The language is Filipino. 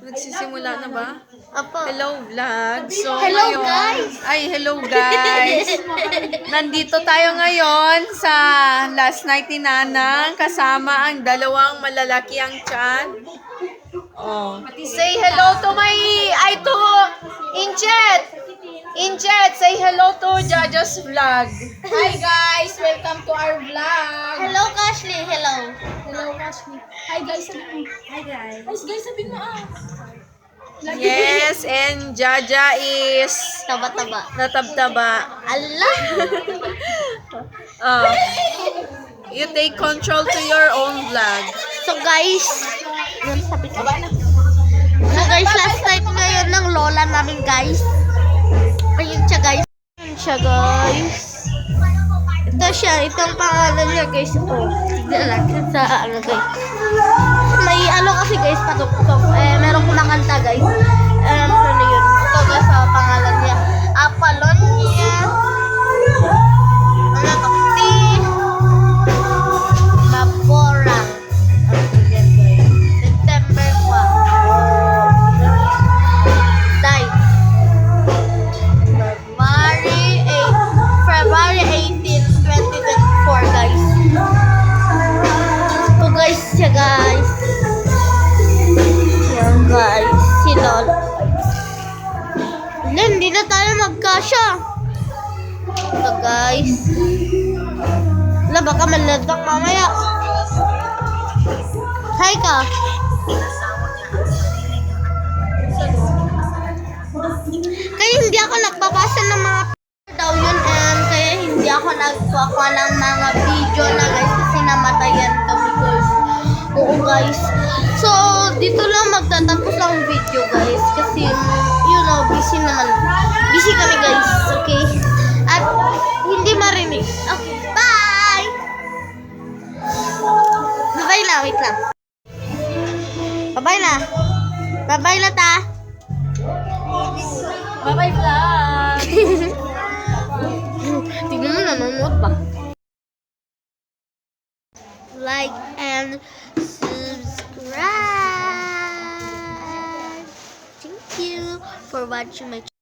Nagsisimula na ba? Apo. Hello vlog. So, Hello, ngayon, guys! hello guys. Nandito tayo ngayon sa last night ni Nanang kasama ang dalawang malalaki ang tiyan. Oh. Say hello to Inchet. Inchet, say hello to Jaja's vlog. Hi guys! Welcome to our vlog! Hello, Ashley. Hello. Hello, Ashley. Hi guys, sabihin mo. Hi guys. Guys, sabihin mo Yes, and Jaja is Taba-taba. natabtaba. Allah! Oh. You take control to your own vlog. So guys, last night ngayon ng lola namin guys. Ayun siya guys. Ito siya, itong pangalan niya guys. Ito, tignan natin sa ano guys. May ano kasi guys, patugtog. Meron kumakanta guys. Ano yun? Ito guys, pangalan niya. Apolonia. Ano to? Mapora. Yan guys. September 1. Die. February 18, 2024 guys. Ito guys siya guys. Yan guys. Si Lol. Hindi na tayo magkasya. Ito guys. Wala baka maladak mamaya. Hi ka. Kaya hindi ako nagpapasa ng mga daw yun and kaya hindi ako nagkuha ng mga video na guys kasi namatayan kami guys. Oo guys. So dito lang magtatapos ang video guys kasi busy naman. Busy kami guys. Okay. At hindi marinig. Okay. Bye! Bye na. Wait lang. Bye na. Bye na ta. Bye-bye vlog! Tignan mo, nanonood ba? Like and subscribe. Thank you for watching my channel.